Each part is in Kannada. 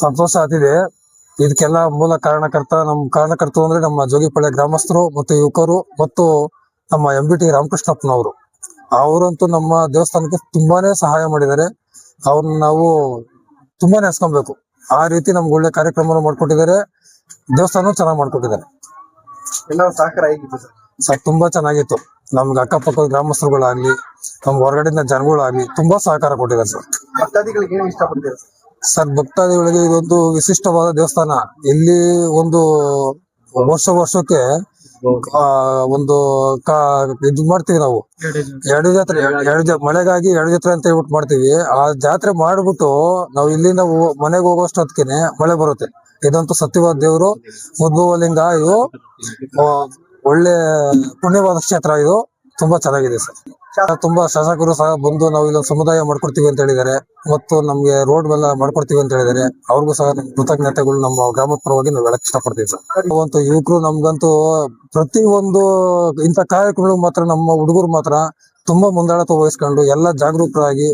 ಸಂತೋಷ ಆಗ್ತಿದೆ. ಇದಕ್ಕೆಲ್ಲ ಮೂಲ ಕಾರಣಕರ್ತರು ಅಂದ್ರೆ ನಮ್ಮ ಜೋಗಿಪಳ್ಳಿ ಗ್ರಾಮಸ್ಥರು ಮತ್ತು ಯುವಕರು ಮತ್ತು ನಮ್ಮ MBT ರಾಮಕೃಷ್ಣಪ್ಪನವರು. ಅವರಂತೂ ನಮ್ಮ ದೇವಸ್ಥಾನಕ್ಕೆ ತುಂಬಾನೇ ಸಹಾಯ ಮಾಡಿದ್ದಾರೆ. ಅವ್ರನ್ನ ನಾವು ತುಂಬಾನೇ ನೆನೆಸ್ಕೊಬೇಕು. ಆ ರೀತಿ ನಮ್ಗೆ ಒಳ್ಳೆ ಕಾರ್ಯಕ್ರಮ ಮಾಡ್ಕೊಟ್ಟಿದ್ದಾರೆ. ದೇವಸ್ಥಾನ ಚೆನ್ನಾಗಿ ಮಾಡ್ಕೊಟ್ಟಿದ್ದಾರೆ. ಎಲ್ಲರೂ ಸಹಕಾರ ಹೇಗಿತ್ತು ಸರ್ ತುಂಬಾ ಚೆನ್ನಾಗಿತ್ತು. ನಮ್ಗೆ ಅಕ್ಕಪಕ್ಕದ ಗ್ರಾಮಸ್ಥರುಗಳಾಗ್ಲಿ, ನಮ್ಗೆ ಹೊರಗಡೆಯಿಂದ ಜನಗಳಾಗ್ಲಿ ತುಂಬಾ ಸಹಕಾರ ಕೊಟ್ಟಿದ್ದಾರೆ ಸರ್. ಭಕ್ತಾದಿಗಳಿಗೆ ಏನು ಇಷ್ಟಪಡ್ತೀರಾ ಸರ್ ಭಕ್ತಾದಿಗಳಿಗೆ ಇದೊಂದು ವಿಶಿಷ್ಟವಾದ ದೇವಸ್ಥಾನ. ಇಲ್ಲಿ ಒಂದು ವರ್ಷಕ್ಕೆ ಒಂದು ಇದು ಮಾಡ್ತೀವಿ ನಾವು, ಎರಡು ಜಾತ್ರೆ ಮಳೆಗಾಗಿ 2 ಜಾತ್ರೆ ಅಂತ ಹೇಳ್ಬಿಟ್ಟು ಮಾಡ್ತೀವಿ. ಆ ಜಾತ್ರೆ ಮಾಡ್ಬಿಟ್ಟು ನಾವು ಇಲ್ಲಿಂದ ಮನೆಗೆ ಹೋಗೋಷ್ಟೊತ್ತಿಗೆ ಮಳೆ ಬರುತ್ತೆ. ಇದಂತೂ ಸತ್ಯವಾದ ದೇವರು, ಉದ್ಭವಲಿಂಗ. ಇದು ಒಳ್ಳೆ ಪುಣ್ಯವಾದ ಕ್ಷೇತ್ರ. ಇದು ತುಂಬಾ ಚೆನ್ನಾಗಿದೆ ಸರ್. ತುಂಬಾ ಶಾಸಕರು ಸಹ ಬಂದು ನಾವು ಇಲ್ಲೊಂದು ಸಮುದಾಯ ಮಾಡ್ಕೊಡ್ತೀವಿ ಅಂತ ಹೇಳಿದ್ದಾರೆ, ಮತ್ತು ನಮ್ಗೆ ರೋಡ್ ಎಲ್ಲ ಮಾಡ್ಕೊಡ್ತೀವಿ ಅಂತ ಹೇಳಿದ್ದಾರೆ. ಅವ್ರಿಗೂ ಸಹ ಕೃತಜ್ಞತೆಗಳು ನಮ್ಮ ಗ್ರಾಮದ ಪರವಾಗಿ ನಾವು ಹೇಳಕ್ ಇಷ್ಟಪಡ್ತೀವಿ ಸರ್. ಅಂತೂ ಯುವಕರು ನಮ್ಗಂತೂ ಪ್ರತಿ ಒಂದು ಇಂಥ ಕಾರ್ಯಕ್ರಮಗಳು ಮಾತ್ರ ನಮ್ಮ ಹುಡುಗರು ಮಾತ್ರ ತುಂಬಾ ಮುಂದಾಳತ್ವ ವಹಿಸ್ಕೊಂಡು ಎಲ್ಲ ಜಾಗರೂಕರಾಗಿ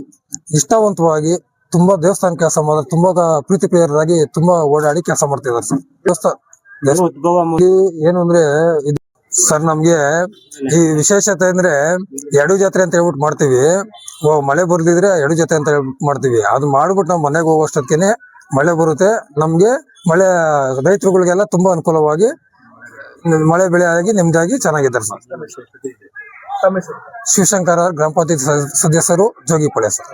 ನಿಷ್ಠಾವಂತವಾಗಿ ತುಂಬಾ ದೇವಸ್ಥಾನ ಕೆಲಸ ಮಾಡಿದ್ರೆ ತುಂಬಾ ಪ್ರೀತಿ ಪ್ರಿಯರಾಗಿ ತುಂಬಾ ಓಡಾಡಿ ಕೆಲಸ ಮಾಡ್ತಿದ್ದಾರೆ ಸರ್. ದೇವಸ್ಥಾನ ಏನು ಅಂದ್ರೆ ಸರ್ ನಮ್ಗೆ ಈ ವಿಶೇಷತೆ ಅಂದ್ರೆ 2 ಜಾತ್ರೆ ಅಂತ ಹೇಳ್ಬಿಟ್ಟು ಮಾಡ್ತೀವಿ. ಮಳೆ ಬರ್ದಿದ್ರೆ 2 ಜಾತ್ರೆ ಅಂತ ಹೇಳ್ಬಿಟ್ಟು ಮಾಡ್ತೀವಿ. ಅದು ಮಾಡ್ಬಿಟ್ಟು ನಾವು ಮನೆಗೆ ಹೋಗೋಷ್ಟೊತ್ತಿಗೆ ಮಳೆ ಬರುತ್ತೆ. ನಮ್ಗೆ ಮಳೆ ರೈತರುಗಳಿಗೆಲ್ಲ ತುಂಬಾ ಅನುಕೂಲವಾಗಿ ಮಳೆ ಬೆಳೆ ಆಗಿ ನೆಮ್ಮದಿಯಾಗಿ ಚೆನ್ನಾಗಿದ್ದಾರೆ ಸರ್. ಶಿವಶಂಕರ ಗ್ರಾಮ ಪಂಚಾಯತ್ ಸದಸ್ಯರು, ಜೋಗಿಪಳ್ಳಿ ಸರ್.